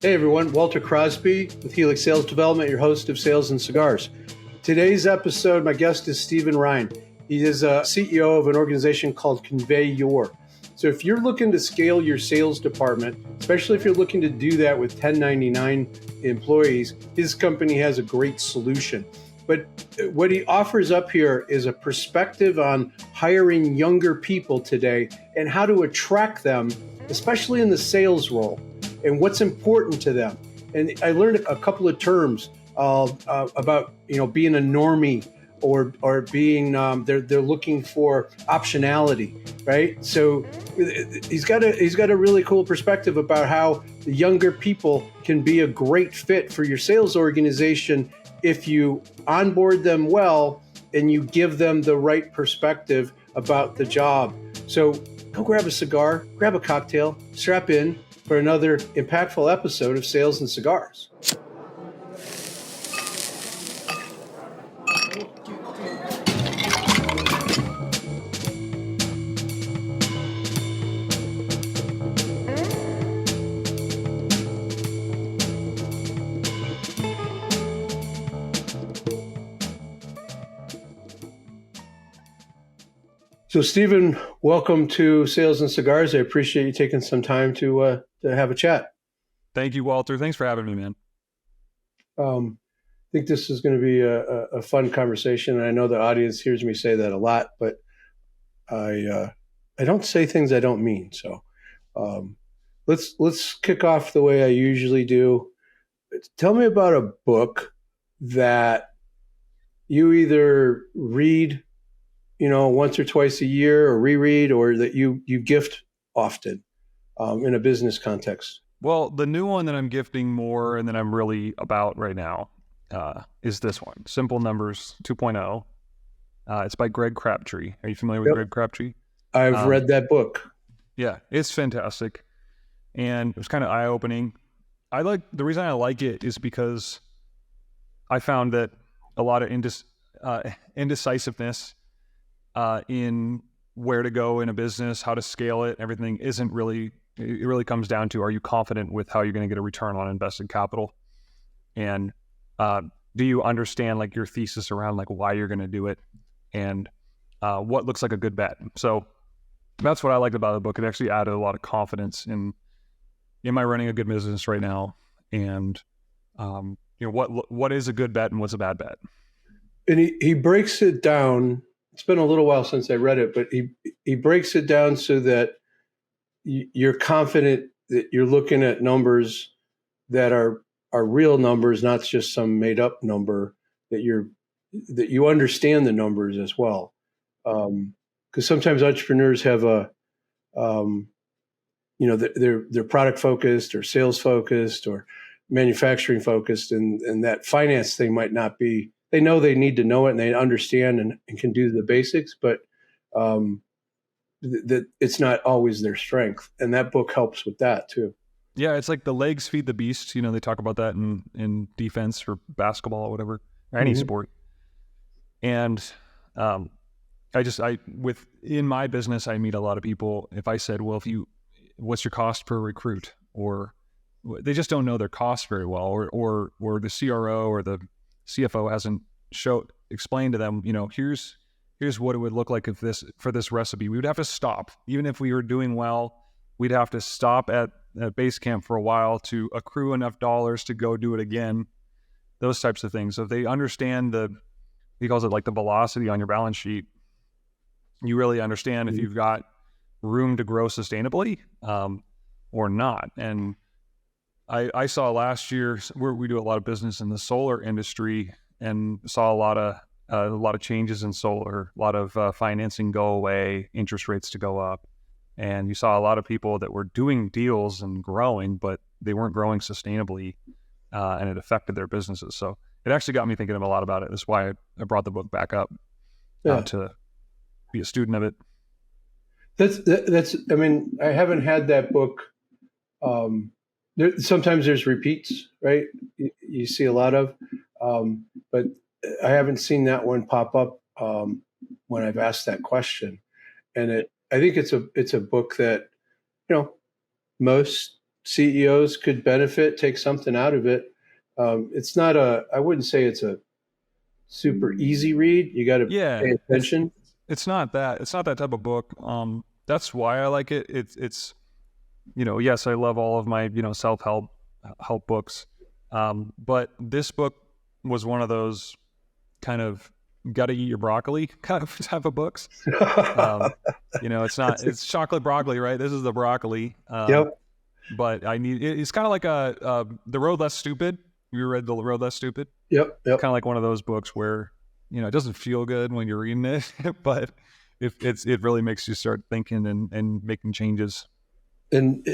Hey everyone, Walter Crosby with Helix Sales Development, your host of Sales and Cigars. Today's episode, my guest is Stephen Rhyne. He is a CEO of an organization called Convey Your. So if you're looking to scale your sales department, especially if you're looking to do that with 1099 employees, his company has a great solution. But what he offers up here is a perspective on hiring younger people today and how to attract them, especially in the sales role, and what's important to them. And I learned a couple of terms about being a normie or being they're looking for optionality, right? So he's got a really cool perspective about how the younger people can be a great fit for your sales organization if you onboard them well and you give them the right perspective about the job. So go grab a cigar, grab a cocktail, strap in for another impactful episode of Sales and Cigars. So, Stephen, welcome to Sales and Cigars. I appreciate you taking some time to have a chat. Thank you, Walter. Thanks for having me, man. I think this is going to be a fun conversation, and I know the audience hears me say that a lot, but I don't say things I don't mean. So, let's kick off the way I usually do. Tell me about a book that you either read once or twice a year or reread, or that you gift often in a business context. Well, the new one that I'm gifting more and that I'm really about right now is this one, Simple Numbers 2.0. It's by Greg Crabtree. Are you familiar with Greg Crabtree? I've read that book. Yeah, it's fantastic. And it was kind of eye-opening. The reason I like it is because I found that a lot of indecisiveness in where to go in a business, how to scale it, everything it really comes down to, are you confident with how you're going to get a return on invested capital? And do you understand like your thesis around like why you're going to do it and what looks like a good bet? So that's what I liked about the book. It actually added a lot of confidence in, am I running a good business right now? And what is a good bet and what's a bad bet? And he breaks it down. It's been a little while since I read it, but he breaks it down so that you're confident that you're looking at numbers that are real numbers, not just some made up number, that you understand the numbers as well. Because sometimes entrepreneurs have they're product focused or sales focused or manufacturing focused, and that finance thing might not be. They know they need to know it and they understand and can do the basics, but that it's not always their strength. And that book helps with that too. Yeah, it's like the legs feed the beast. They talk about that in defense or basketball or whatever, or any sport. And in my business, I meet a lot of people. If I said, well, what's your cost per recruit? Or they just don't know their cost very well, or the CRO or the CFO hasn't explained to them, here's what it would look like for this recipe. We would have to stop. Even if we were doing well, we'd have to stop at base camp for a while to accrue enough dollars to go do it again. Those types of things. So if they understand he calls it like the velocity on your balance sheet, you really understand if you've got room to grow sustainably or not. And I saw last year, we do a lot of business in the solar industry and saw a lot of changes in solar, a lot of financing go away, interest rates to go up. And you saw a lot of people that were doing deals and growing, but they weren't growing sustainably, and it affected their businesses. So it actually got me thinking a lot about it. That's why I brought the book back up to be a student of it. That's. I mean, I haven't had that book. Sometimes there's repeats, right? You see a lot of, but I haven't seen that one pop up when I've asked that question. And I think it's a book that most CEOs could benefit, take something out of it. It's not I wouldn't say it's a super easy read. You got to pay Yeah, attention. it's not that type of book. That's why I like it. It's yes, I love all of my self help books, but this book was one of those kind of got to eat your broccoli kind of type of books. It's chocolate broccoli, right? This is the broccoli. Yep. But it's kind of like The Road Less Stupid. You read The Road Less Stupid? Yep. Kind of like one of those books where, it doesn't feel good when you're reading it, but it really makes you start thinking and making changes. And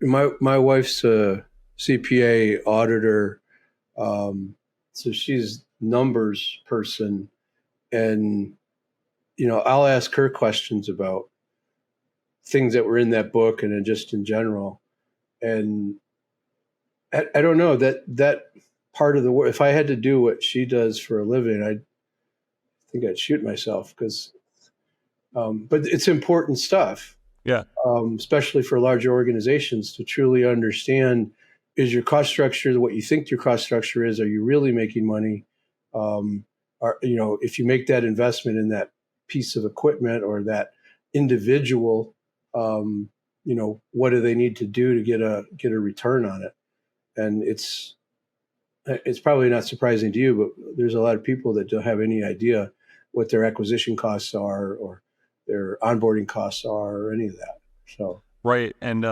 my wife's a CPA auditor, so she's numbers person, and I'll ask her questions about things that were in that book and then just in general. And I don't know that part of the work. If I had to do what she does for a living, I think I'd shoot myself because. But it's important stuff. Yeah. Especially for larger organizations to truly understand, is your cost structure what you think your cost structure is? Are you really making money? If you make that investment in that piece of equipment or that individual, what do they need to do to get a return on it? And it's probably not surprising to you, but there's a lot of people that don't have any idea what their acquisition costs are or their onboarding costs are or any of that. So right. And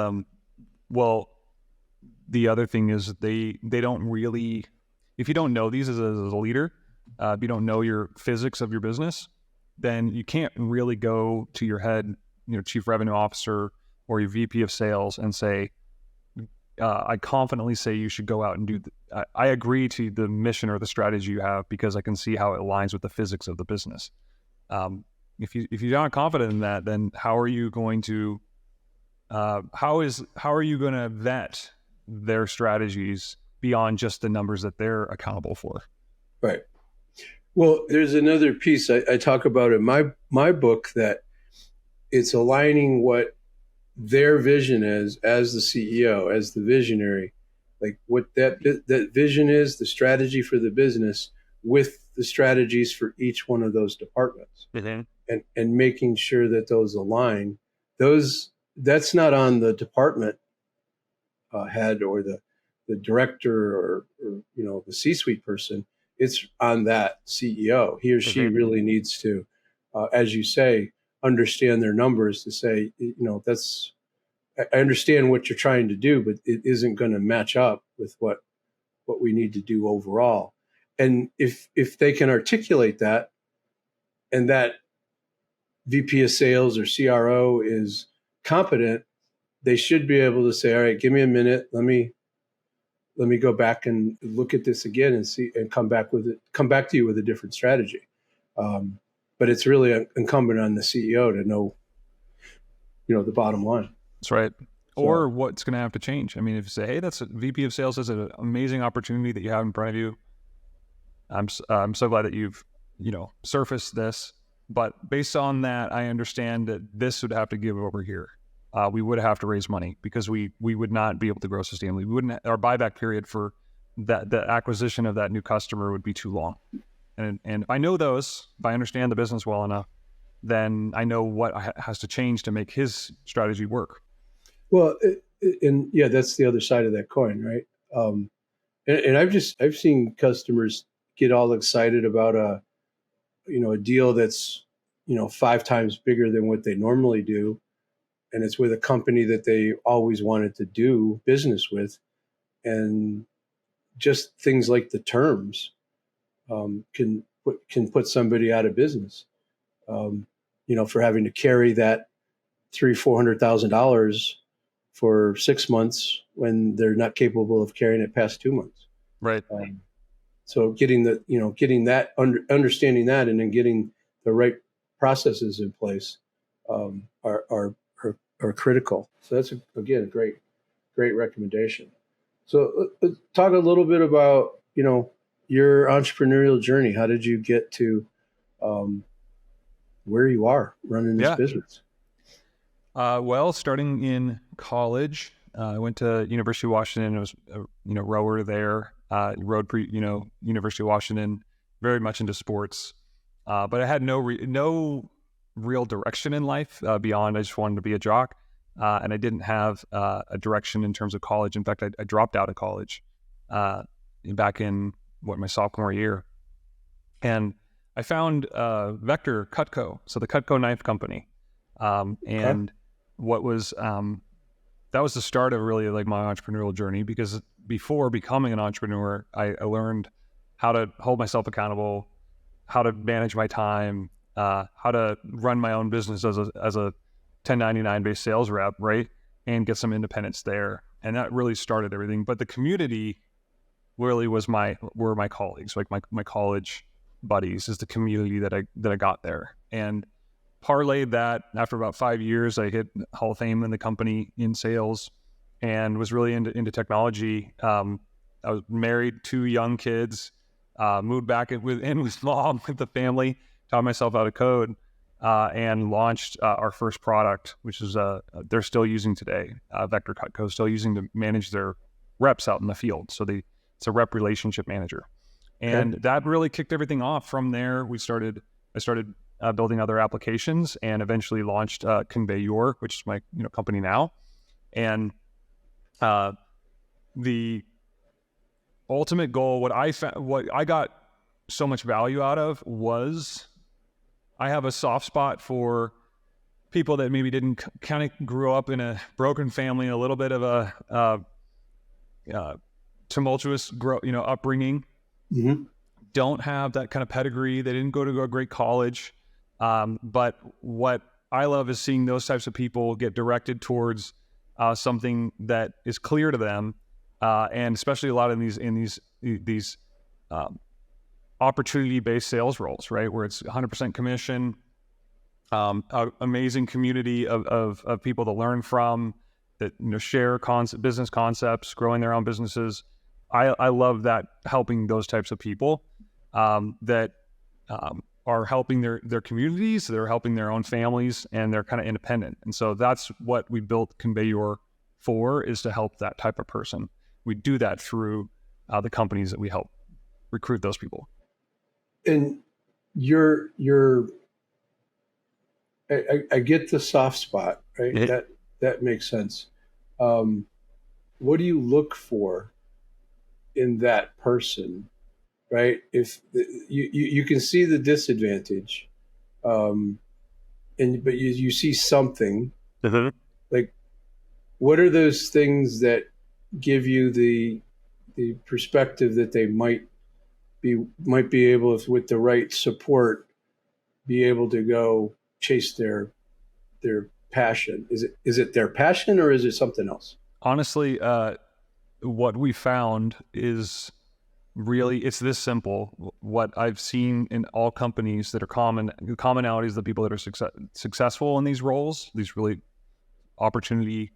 the other thing is they don't really, if you don't know these as a leader, if you don't know your physics of your business, then you can't really go to your head, chief revenue officer or your VP of sales and say, I confidently say you should go out and do. I agree to the mission or the strategy you have because I can see how it aligns with the physics of the business. If you're not confident in that, then how are you going to vet their strategies beyond just the numbers that they're accountable for? Right. Well, there's another piece I talk about in my book that it's aligning what their vision is as the CEO, as the visionary, like what that vision is, the strategy for the business with the strategies for each one of those departments, and making sure that those align. That's not on the department head or the director or the C-suite person. It's on that CEO. He or she really needs to, as you say, understand their numbers to say, I understand what you're trying to do, but it isn't going to match up with what we need to do overall. And if they can articulate that, and that VP of sales or CRO is competent, they should be able to say, all right, give me a minute. Let me go back and look at this again and see, and come back to you with a different strategy. But it's really incumbent on the CEO to know, the bottom line. That's right. Or what's going to have to change. I mean, if you say, hey, that's a VP of sales, is an amazing opportunity that you have in front of you. I'm so glad that you've, surfaced this. But based on that, I understand that this would have to give over here. We would have to raise money because we would not be able to grow sustainably. We wouldn't. Our buyback period for the acquisition of that new customer would be too long. And if I know those, if I understand the business well enough, then I know what has to change to make his strategy work. Well, that's the other side of that coin, right? And I've seen customers get all excited about a deal that's 5 times bigger than what they normally do, and it's with a company that they always wanted to do business with, and just things like the terms can put somebody out of business. For having to carry that $300,000-$400,000 for 6 months when they're not capable of carrying it past 2 months. Right. So understanding that, and then getting the right processes in place are critical. So that's again a great recommendation. So let's talk a little bit about your entrepreneurial journey. How did you get to where you are running this business? Well, starting in college, I went to University of Washington. I was a rower there. Rode University of Washington, very much into sports, but I had no real direction in life beyond I just wanted to be a jock, and I didn't have a direction in terms of college. In fact, I dropped out of college back in my sophomore year, and I found Vector Cutco, so the Cutco knife company, and what was that was the start of really like my entrepreneurial journey, because before becoming an entrepreneur, I learned how to hold myself accountable, how to manage my time, how to run my own business as a 1099 based sales rep, right? And get some independence there. And that really started everything. But the community really were my colleagues, like my college buddies, is the community that I got there. And parlayed that after about 5 years, I hit Hall of Fame in the company in sales and was really into technology. I was married, 2 young kids, moved back in with mom, with the family, taught myself how to code, and launched our first product, which is they're still using today. Vector Cutco still using to manage their reps out in the field. So it's a rep relationship manager. And that really kicked everything off. From there, I started building other applications, and eventually launched Convey Your, which is my company now. And the ultimate goal, what I got so much value out of, was I have a soft spot for people that maybe didn't kind of grew up in a broken family, a little bit of a tumultuous upbringing. Mm-hmm. Don't have that kind of pedigree. They didn't go to a great college. But what I love is seeing those types of people get directed towards something that is clear to them, and especially a lot in these opportunity-based sales roles, right, where it's 100% commission, amazing community of people to learn from, that share business concepts, growing their own businesses. I love that, helping those types of people that are helping their communities, they're helping their own families, and they're kind of independent. And so that's what we built Convey Your for, is to help that type of person. We do that through the companies that we help recruit those people. And I get the soft spot, right? Yeah. That makes sense. What do you look for in that person, right? If you can see the disadvantage, but you see something, like, what are those things that give you the perspective that they might be able, with the right support, be able to go chase their passion? Is it their passion, or is it something else? Honestly, what we found is really, it's this simple. What I've seen in all companies that are commonalities, the people that are successful in these roles, these really opportunity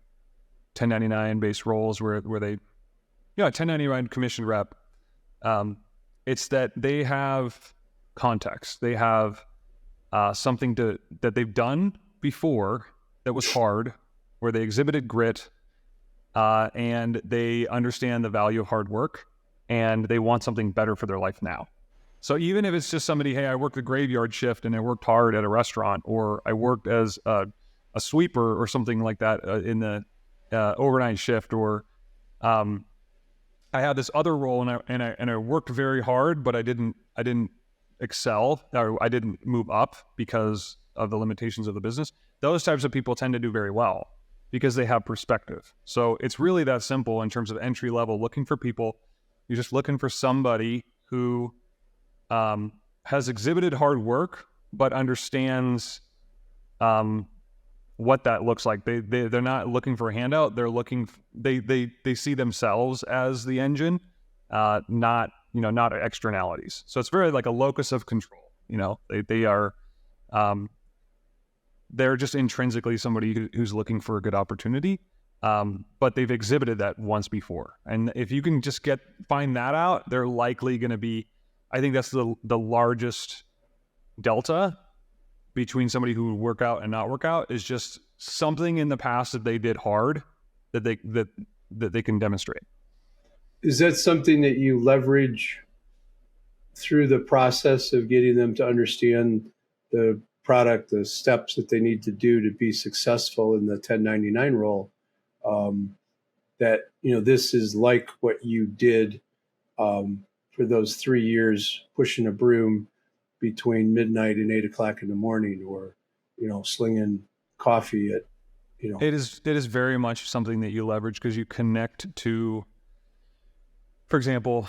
1099 based roles where they, 1099 commission rep, it's that they have context. They have something that they've done before that was hard, where they exhibited grit, and they understand the value of hard work, and they want something better for their life now. So even if it's just somebody, hey, I worked the graveyard shift and I worked hard at a restaurant, or I worked as a sweeper or something like that in the overnight shift, or I had this other role and I worked very hard, but I didn't excel, or I didn't move up because of the limitations of the business. Those types of people tend to do very well because they have perspective. So it's really that simple in terms of entry level, looking for people. You're just looking for somebody who has exhibited hard work, but understands what that looks like. They're not looking for a handout. They're looking. They see themselves as the engine, not externalities. So it's very like a locus of control. They are. They're just intrinsically somebody who's looking for a good opportunity, but they've exhibited that once before. And if you can just find that out, they're likely going to be. I think that's the largest delta between somebody who would work out and not work out, is just something in the past that they did hard that they can demonstrate. Is that something that you leverage through the process of getting them to understand the product, the steps that they need to do to be successful in the 1099 role? That, this is like what you did for those 3 years pushing a broom between midnight and 8 o'clock in the morning, or, slinging coffee at, It is very much something that you leverage because you connect to, for example,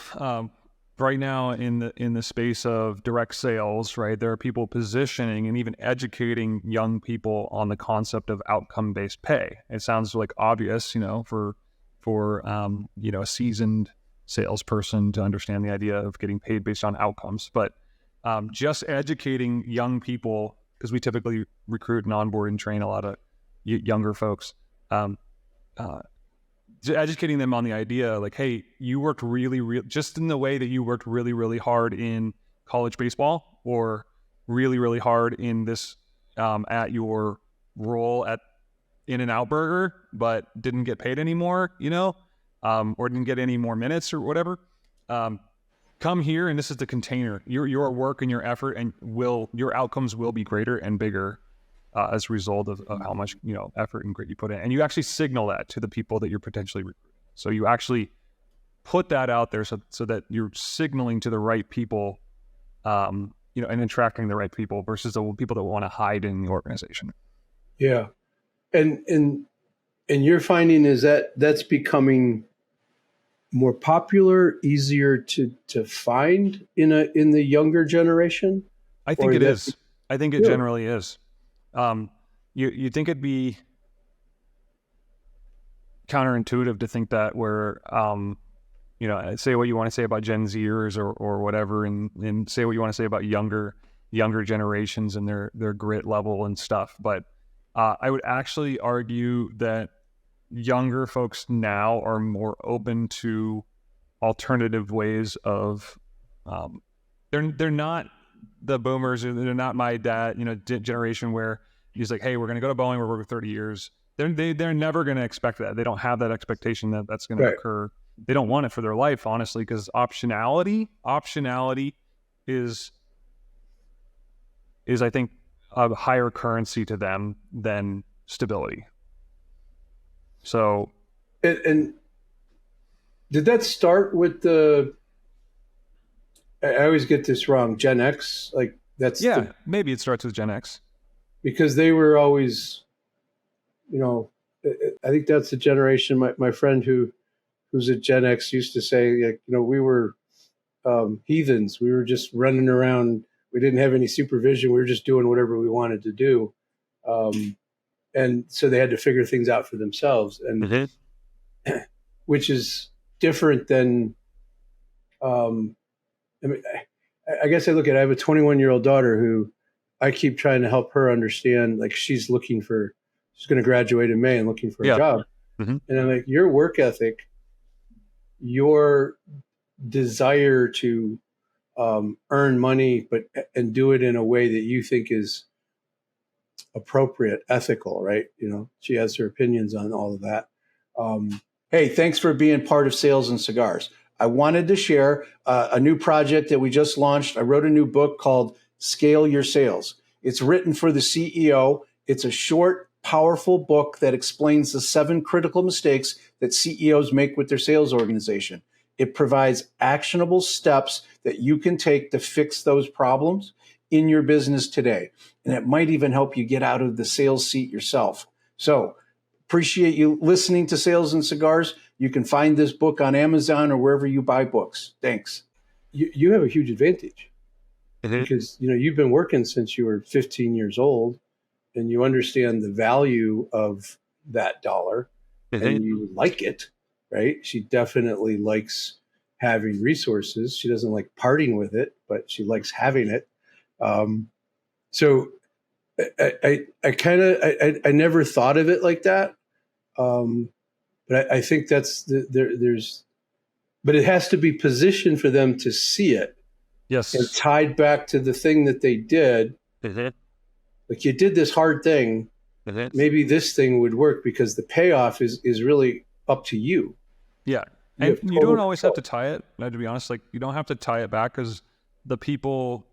right now in the space of direct sales, right, there are people positioning and even educating young people on the concept of outcome-based pay. It sounds like obvious, for a seasoned salesperson to understand the idea of getting paid based on outcomes, but just educating young people, because we typically recruit and onboard and train a lot of younger folks, educating them on the idea, like, hey, you worked just in the way that you worked really, really hard in college baseball, or really, really hard in this at your role at In-N-Out Burger, but didn't get paid anymore, or didn't get any more minutes or whatever. Come here, and this is the container. Your work and your effort and your outcomes will be greater and bigger as a result of how much effort and grit you put in. And you actually signal that to the people that you're potentially recruiting. So you actually put that out there so that you're signaling to the right people, and attracting the right people versus the people that want to hide in the organization. Yeah. And you're finding is that's becoming more popular, easier to find in the younger generation? I think it is. I think it generally is. You think it'd be counterintuitive to think that where, say what you want to say about Gen Zers or whatever, and say what you want to say about younger generations and their grit level and stuff. But I would actually argue that younger folks now are more open to alternative ways of, they're not the boomers, they're not my dad, generation where he's like, hey, we're going to go to Boeing, we're working 30 years. They're never going to expect that. They don't have that expectation that that's going to occur. They don't want it for their life, honestly, because optionality is I think a higher currency to them than stability. So, and did that start with I always get this wrong, Gen X? Like maybe it starts with Gen X. Because they were always, I think that's the generation. My friend who's a Gen X used to say, like, we were heathens. We were just running around. We didn't have any supervision. We were just doing whatever we wanted to do. And so they had to figure things out for themselves, and which is different than, I guess I have a 21-year-old daughter who I keep trying to help her understand, like, she's going to graduate in May and looking for a job. Mm-hmm. And I'm like, your work ethic, your desire to earn money, and do it in a way that you think is appropriate, ethical, right? She has her opinions on all of that. Hey, thanks for being part of Sales and Cigars. I wanted to share a new project that we just launched. I wrote a new book called Scale Your Sales. It's written for the CEO. It's a short, powerful book that explains the 7 critical mistakes that CEOs make with their sales organization. It provides actionable steps that you can take to fix those problems in your business today. And it might even help you get out of the sales seat yourself. So appreciate you listening to Sales and Cigars. You can find this book on Amazon or wherever you buy books. Thanks. You have a huge advantage because, you've been working since you were 15 years old, and you understand the value of that dollar, and you like it, right? She definitely likes having resources. She doesn't like parting with it, but she likes having it. So I never thought of it like that. But I think that's but it has to be positioned for them to see it. Yes. And tied back to the thing that they did. Mm-hmm. Like, you did this hard thing, maybe this thing would work because the payoff is really up to you. Yeah. And you don't always have to tie it. To be honest, like you don't have to tie it back because the people.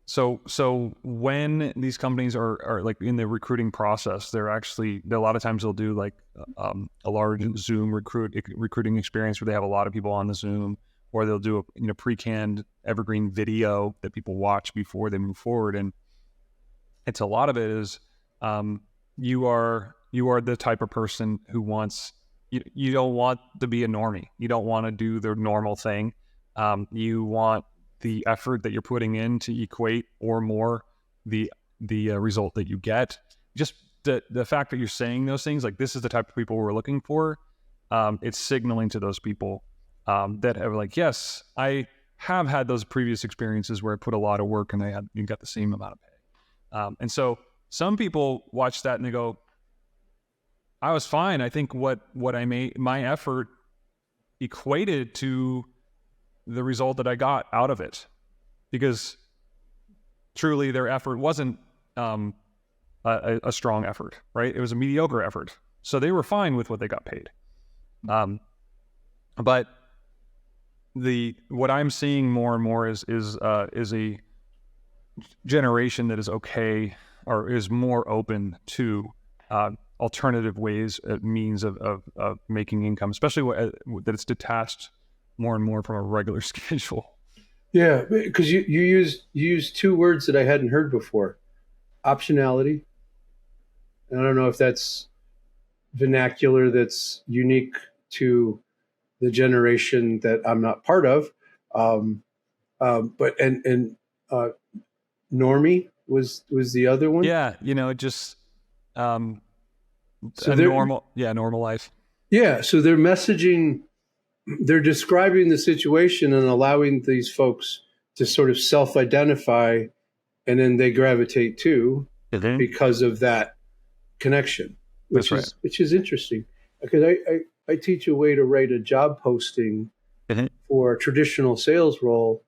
So when these companies are like in the recruiting process, they're actually, a lot of times they'll do like a large Zoom recruiting experience where they have a lot of people on the Zoom, or they'll do a pre-canned evergreen video that people watch before they move forward. And it's a lot of it is you are the type of person who wants, you don't want to be a normie. You don't want to do the normal thing. You want the effort that you're putting in to equate or more the result that you get. Just the fact that you're saying those things, like this is the type of people we're looking for, it's signaling to those people that are like, yes, I have had those previous experiences where I put a lot of work and you got the same amount of pay. And so some people watch that and they go, I was fine. I think what I made, my effort equated to the result that I got out of it, because truly their effort wasn't a strong effort, right? It was a mediocre effort. So they were fine with what they got paid. But what I'm seeing more and more is a generation that is okay or is more open to alternative ways, means of making income, especially that it's detached more and more from a regular schedule. Yeah, because you used two words that I hadn't heard before: optionality. And I don't know if that's vernacular that's unique to the generation that I'm not part of, but normie was the other one. Yeah, just normal life. Yeah, so they're messaging. They're describing the situation and allowing these folks to sort of self-identify, and then they gravitate to because of that connection, which is interesting. Because I teach a way to write a job posting for a traditional sales role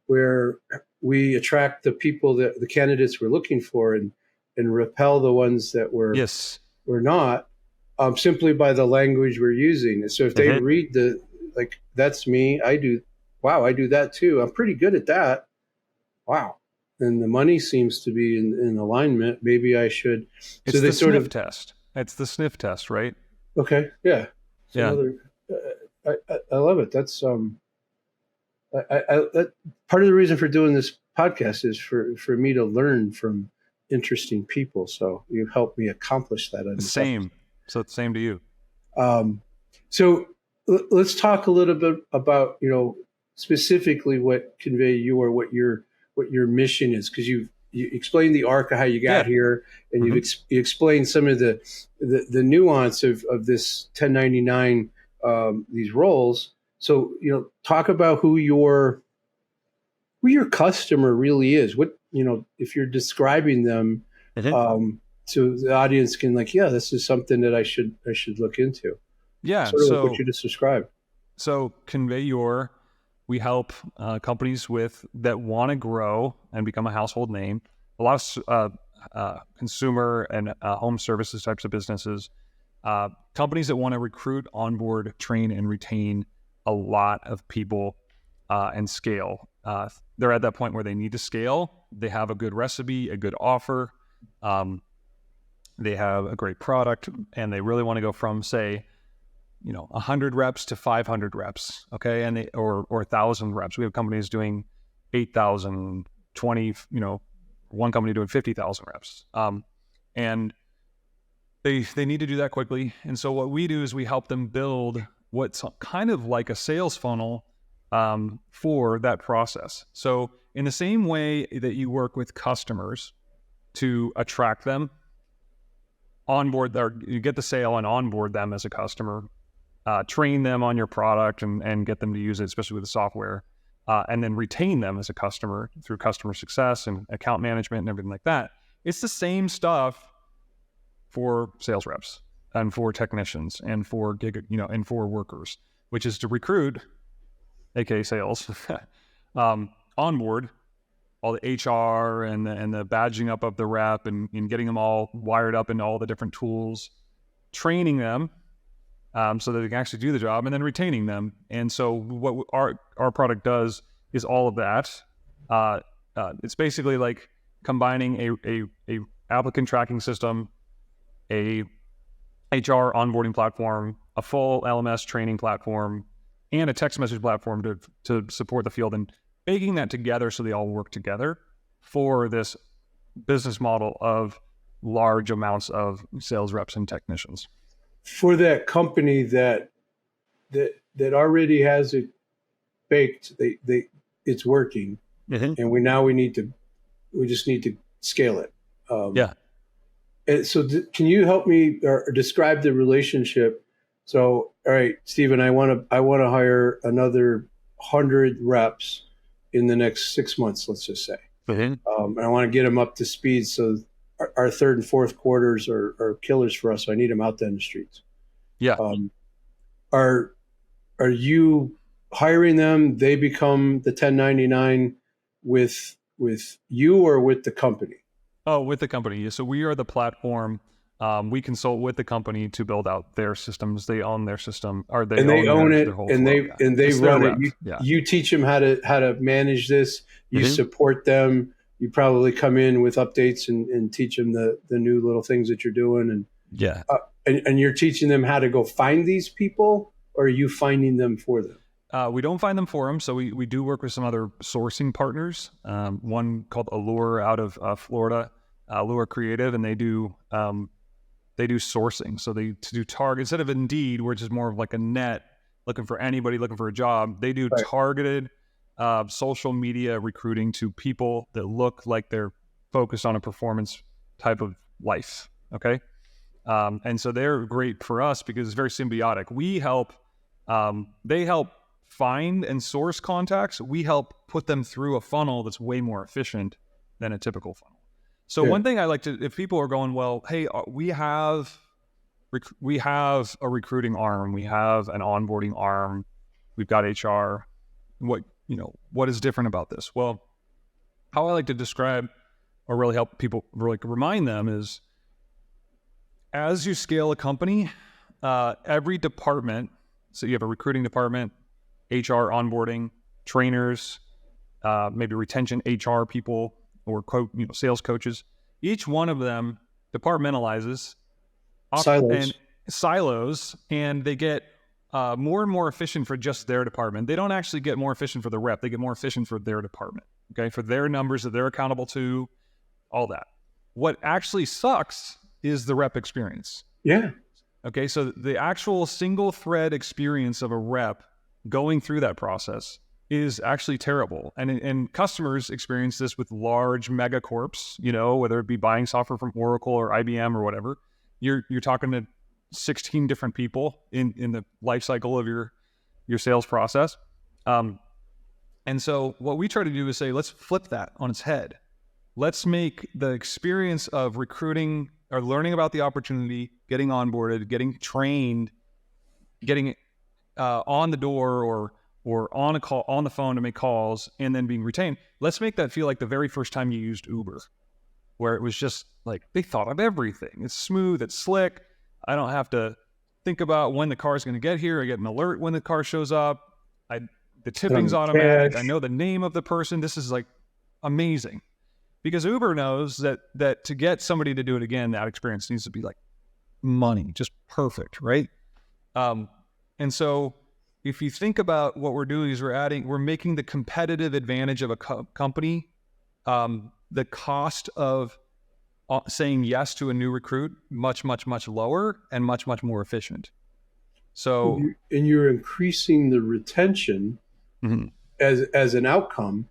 where we attract the people that the candidates we're looking for and repel the ones that were not, simply by the language we're using. So if they read that's me, I do that too. I'm pretty good at that. Wow. And the money seems to be in alignment. Maybe I should. It's so the sniff test. It's the sniff test, right? Okay. Yeah. I love it. That's part of the reason for doing this podcast is for me to learn from interesting people. So you helped me accomplish that. Same. So it's the same to you. So let's talk a little bit about, specifically what Convey Your, what your mission is, because you explained the arc of how you got here, and you explained some of the nuance of this 1099, these roles. So, talk about who your customer really is. What, if you're describing them, so the audience can this is something that I should look into. Yeah. So what you just described. So Convey Your, we help companies that want to grow and become a household name. A lot of consumer and home services types of businesses, companies that want to recruit, onboard, train, and retain a lot of people and scale. They're at that point where they need to scale. They have a good recipe, a good offer. They have a great product, and they really want to go from, say, 100 reps to 500 reps, okay, and or 1,000 reps. We have companies doing 8,000, 20, one company doing 50,000 reps, and they need to do that quickly. And so what we do is we help them build what's kind of like a sales funnel for that process. So in the same way that you work with customers to attract them, onboard, or you get the sale and onboard them as a customer, train them on your product and get them to use it, especially with the software, and then retain them as a customer through customer success and account management and everything like that. It's the same stuff for sales reps and for technicians and for and for workers, which is to recruit, aka sales, onboard, all the HR and the badging up of the rep and getting them all wired up into all the different tools, training them so that they can actually do the job, and then retaining them. And so what our product does is all of that. It's basically like combining a applicant tracking system, a HR onboarding platform, a full LMS training platform, and a text message platform to support the field, and baking that together so they all work together for this business model of large amounts of sales reps and technicians. For that company that already has it baked, it's working, and we just need to scale it. And so can you help me or describe the relationship? So, all right, Stephen, I want to hire another 100 reps in the next 6 months, let's just say. And I want to get them up to speed. So our third and fourth quarters are killers for us. So I need them out there in the streets. Yeah. Are you hiring them? They become the 1099 with you or with the company? Oh, with the company. So we are the platform. We consult with the company to build out their systems. They own their system, or they own it, and they run it. You teach them how to manage this. You support them. You probably come in with updates and teach them the new little things that you're doing. And you're teaching them how to go find these people, or are you finding them for them? We don't find them for them. So we do work with some other sourcing partners. One called Allure out of Florida, Allure Creative, and they do sourcing. So they do target instead of Indeed, which is more of like a net looking for anybody looking for a job. They do targeted social media recruiting to people that look like they're focused on a performance type of life. Okay. And so they're great for us because it's very symbiotic. We help, they help find and source contacts. We help put them through a funnel that's way more efficient than a typical funnel. So one thing I like to, if people are going, well, hey, we have a recruiting arm, we have an onboarding arm, we've got HR. What is different about this? Well, how I like to describe or really help people really remind them is, as you scale a company, every department, so you have a recruiting department, HR, onboarding, trainers, maybe retention HR people, or sales coaches. Each one of them departmentalizes silos, and they get more and more efficient for just their department. They don't actually get more efficient for the rep. They get more efficient for their department, okay, for their numbers that they're accountable to, all that. What actually sucks is the rep experience. Yeah. Okay, so the actual single thread experience of a rep going through that process is actually terrible. And customers experience this with large megacorps, whether it be buying software from Oracle or IBM or whatever. You're talking to 16 different people in the life cycle of your sales process. And so what we try to do is say, let's flip that on its head. Let's make the experience of recruiting or learning about the opportunity, getting onboarded, getting trained, getting on the door or on a call, on the phone to make calls, and then being retained. Let's make that feel like the very first time you used Uber, where it was just like they thought of everything. It's smooth, it's slick. I don't have to think about when the car is going to get here. I get an alert when the car shows up. The tipping's automatic. I know the name of the person. This is like amazing, because Uber knows that to get somebody to do it again, that experience needs to be like money, just perfect, right? And so if you think about what we're doing is we're making the competitive advantage of a company, the cost of saying yes to a new recruit much, much, much lower and much, much more efficient. So, and you're increasing the retention as an outcome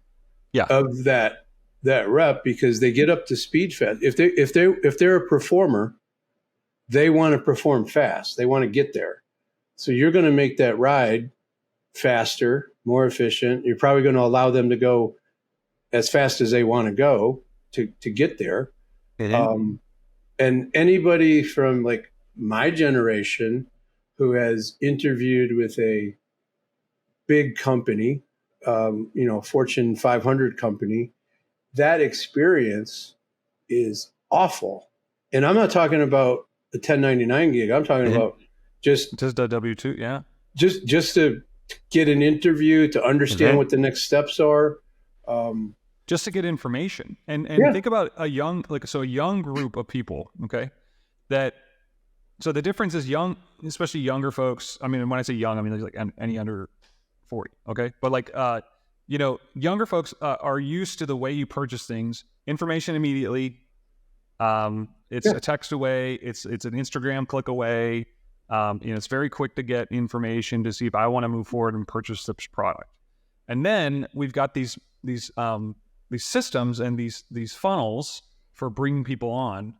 of that rep, because they get up to speed fast. If they're a performer, they want to perform fast. They want to get there. So you're going to make that ride faster, more efficient. You're probably going to allow them to go as fast as they want to go to get there. And anybody from like my generation who has interviewed with a big company, Fortune 500 company, that experience is awful. And I'm not talking about a 1099 gig. I'm talking about just the W-2, yeah. Just to get an interview, to understand what the next steps are. Just to get information. And think about a young group of people, okay? So the difference is young, especially younger folks. I mean, when I say young, I mean like any under 40, okay? But like, younger folks are used to the way you purchase things, information immediately. It's a text away. It's an Instagram click away. It's very quick to get information to see if I want to move forward and purchase this product. And then we've got these systems and these funnels for bringing people on,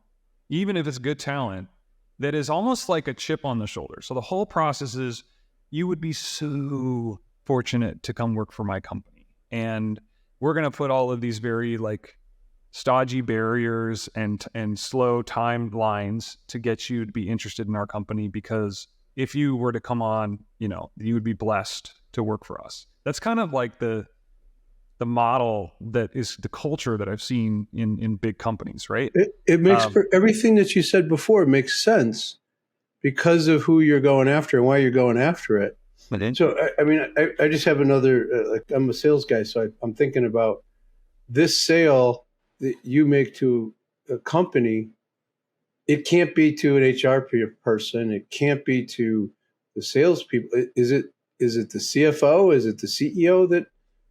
even if it's good talent, that is almost like a chip on the shoulder. So the whole process is, you would be so fortunate to come work for my company. And we're going to put all of these very like stodgy barriers and slow timelines to get you to be interested in our company, because if you were to come on, you would be blessed to work for us. That's kind of like the model that is the culture that I've seen in big companies, right? It makes everything that you said before makes sense because of who you're going after and why you're going after it. So, I mean, I just have another, I'm a sales guy, so I'm thinking about this sale that you make to a company. It can't be to an HR person. It can't be to the salespeople. Is it the CFO? Is it the CEO that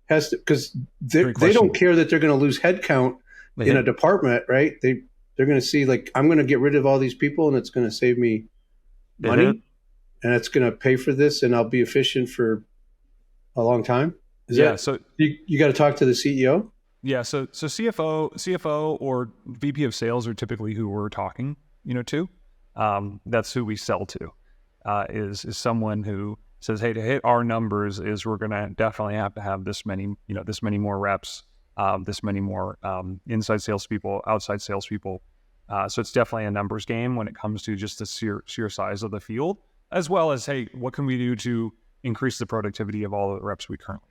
has to? Because they don't care that they're going to lose headcount in a department, right? They're going to see like, I'm going to get rid of all these people, and it's going to save me money, and it's going to pay for this, and I'll be efficient for a long time. So you got to talk to the CEO. Yeah, so CFO or VP of sales are typically who we're talking, to. That's who we sell to. Is someone who says, hey, to hit our numbers, is we're going to definitely have to have this many more reps, this many more inside salespeople, outside salespeople. So it's definitely a numbers game when it comes to just the sheer size of the field, as well as, hey, what can we do to increase the productivity of all the reps we currently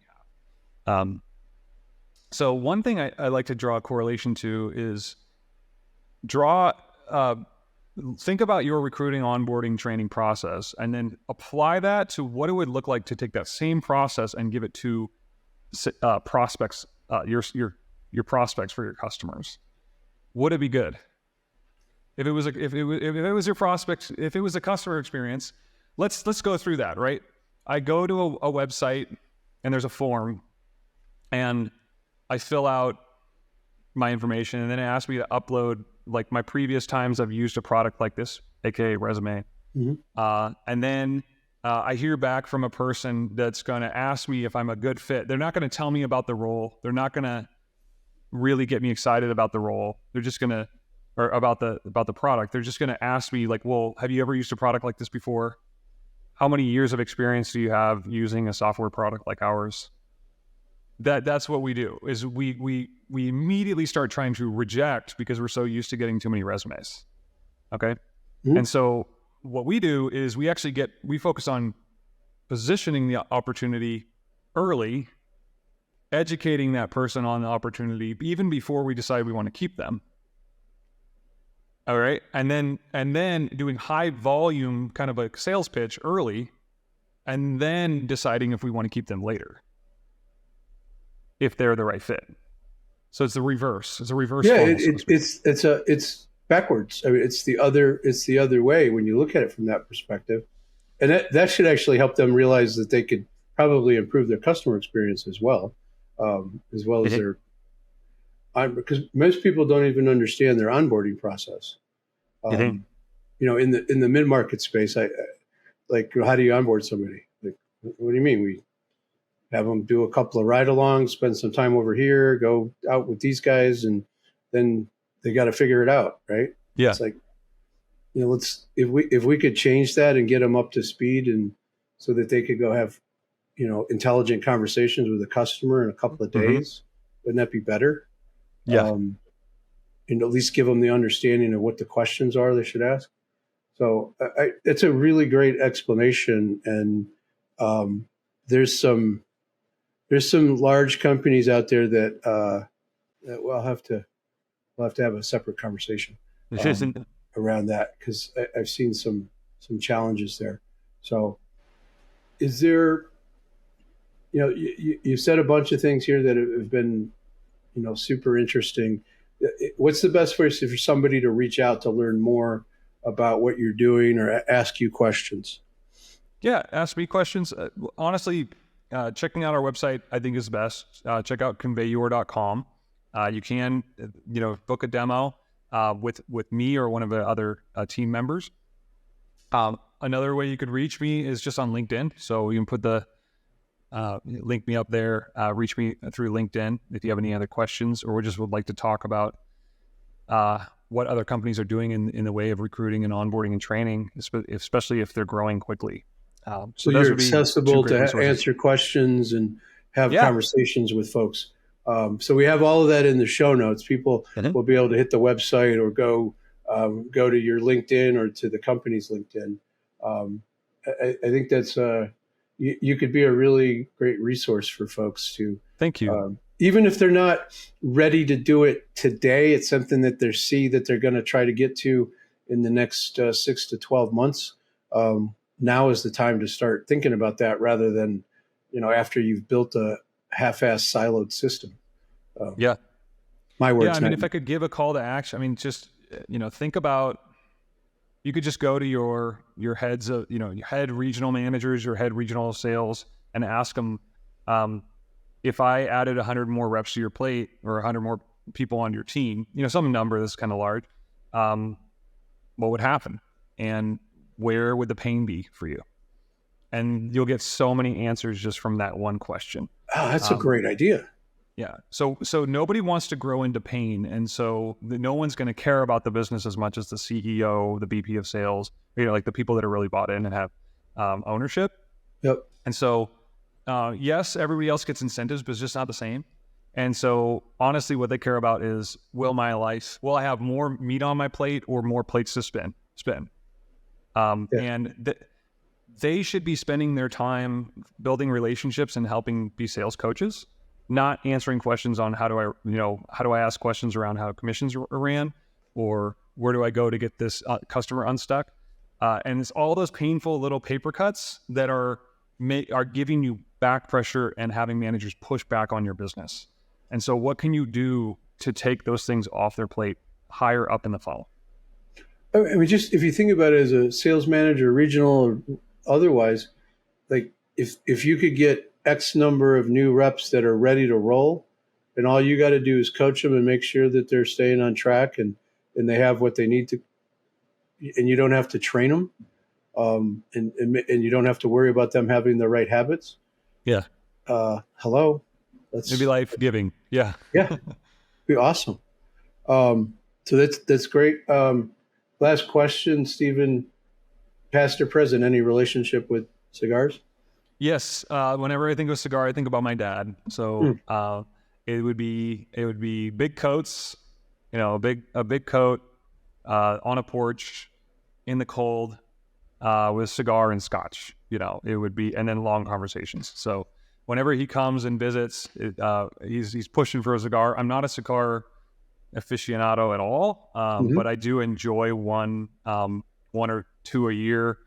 have? So one thing I like to draw a correlation to is think about your recruiting, onboarding, training process, and then apply that to what it would look like to take that same process and give it to prospects, your prospects for your customers. Would it be good? If it was your prospects, if it was a customer experience, let's go through that, right? I go to a website and there's a form, and I fill out my information, and then it asks me to upload like my previous times I've used a product like this, aka resume. Mm-hmm. And then I hear back from a person that's going to ask me if I'm a good fit. They're not going to tell me about the role. They're not going to really get me excited about the role. They're just going to, or about the product. They're just going to ask me like, well, have you ever used a product like this before? How many years of experience do you have using a software product like ours? That's what we do, is we immediately start trying to reject because we're so used to getting too many resumes. Okay. Mm-hmm. And so what we do is we focus on positioning the opportunity early, educating that person on the opportunity even before we decide we want to keep them. All right. And then doing high volume kind of a sales pitch early, and then deciding if we want to keep them later, if they're the right fit. So it's the reverse. It's a reverse. Yeah, funnel, it's backwards. I mean, it's the other way when you look at it from that perspective, and that should actually help them realize that they could probably improve their customer experience as well as their. Because most people don't even understand their onboarding process. In the mid-market space, I like, how do you onboard somebody? Like, what do you mean? We have them do a couple of ride-alongs, spend some time over here, go out with these guys, and then they got to figure it out, right? Yeah. It's like, if we could change that and get them up to speed, and so that they could go have, intelligent conversations with a customer in a couple of days, wouldn't that be better? Yeah. And at least give them the understanding of what the questions are they should ask. So it's a really great explanation. And there's some large companies out there that we'll have to have a separate conversation This isn't. around that, because I've seen some challenges there. So, is there, you said a bunch of things here that have been, super interesting. What's the best place for somebody to reach out to learn more about what you're doing or ask you questions? Yeah, ask me questions. Honestly, checking out our website, I think, is best. Check out conveyyour.com. You can, book a demo with me or one of the other team members. Another way you could reach me is just on LinkedIn. So you can put the link me up there. Reach me through LinkedIn if you have any other questions, or just would like to talk about what other companies are doing in the way of recruiting and onboarding and training, especially if they're growing quickly. So you're accessible to answer questions and have conversations with folks. So we have all of that in the show notes. People will be able to hit the website or go to your LinkedIn or to the company's LinkedIn. I think that's you could be a really great resource for folks to. Thank you. Even if they're not ready to do it today, it's something that they see that they're going to try to get to in the next 6 to 12 months. Now is the time to start thinking about that, rather than, after you've built a half-assed siloed system. My words. Yeah, I mean, if I could give a call to action, I mean, just, think about, you could just go to your heads of, your head regional managers, your head regional sales, and ask them, if I added 100 more reps to your plate, or 100 more people on your team, some number that's kind of large, what would happen? And where would the pain be for you? And you'll get so many answers just from that one question. Oh, that's a great idea. Yeah. So nobody wants to grow into pain. And so no one's going to care about the business as much as the CEO, the VP of sales, like the people that are really bought in and have ownership. Yep. And so, yes, everybody else gets incentives, but it's just not the same. And so honestly, what they care about is, will I have more meat on my plate or more plates to spin? And they should be spending their time building relationships and helping be sales coaches, not answering questions on how do I ask questions around how commissions are ran, or where do I go to get this customer unstuck? And it's all those painful little paper cuts that are giving you back pressure and having managers push back on your business. And so what can you do to take those things off their plate higher up in the funnel? I mean, just if you think about it as a sales manager, regional or otherwise, like if you could get X number of new reps that are ready to roll, and all you got to do is coach them and make sure that they're staying on track and they have what they need to, and you don't have to train them, and you don't have to worry about them having the right habits. Yeah. Hello. It'd be life-giving. Yeah. Yeah. Be awesome. So that's great. Last question, Stephen, past or present, any relationship with cigars? Yes. Whenever I think of cigar, I think about my dad. So it would be big coats, a big coat on a porch in the cold with cigar and scotch. It would be, and then long conversations. So whenever he comes and visits, he's pushing for a cigar. I'm not a cigar aficionado at all, but I do enjoy one or two a year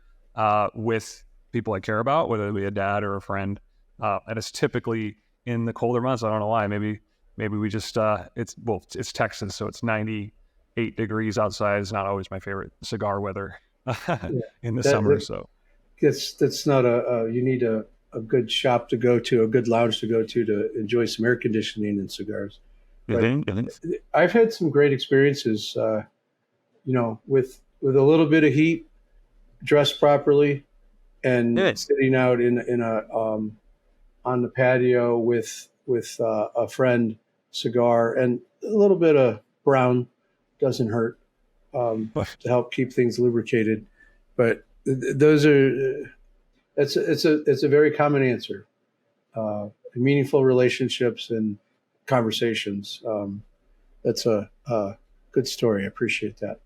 with people I care about, whether it be a dad or a friend, and it's typically in the colder months. I don't know why. Maybe we just it's Texas, so it's 98 degrees outside. It's not always my favorite cigar weather in the summer. So that's not you need a good shop to go to, a good lounge to go to enjoy some air conditioning and cigars. I've had some great experiences, with a little bit of heat, dressed properly, and sitting out in a on the patio with a friend, cigar, and a little bit of brown doesn't hurt to help keep things lubricated. But those are it's a very common answer. Meaningful relationships and conversations. That's a good story. I appreciate that.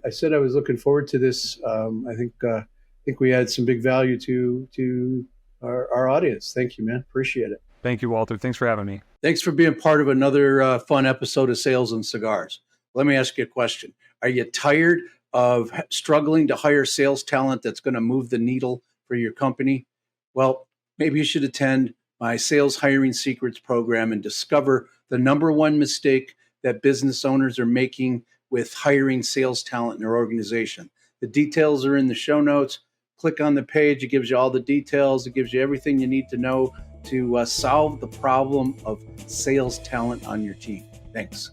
I said I was looking forward to this. I think we add some big value to our audience. Thank you, man. Appreciate it. Thank you, Walter. Thanks for having me. Thanks for being part of another fun episode of Sales and Cigars. Let me ask you a question. Are you tired of struggling to hire sales talent that's going to move the needle for your company? Well, maybe you should attend my Sales Hiring Secrets program and discover the number one mistake that business owners are making with hiring sales talent in their organization. The details are in the show notes. Click on the page. It gives you all the details. It gives you everything you need to know to solve the problem of sales talent on your team. Thanks.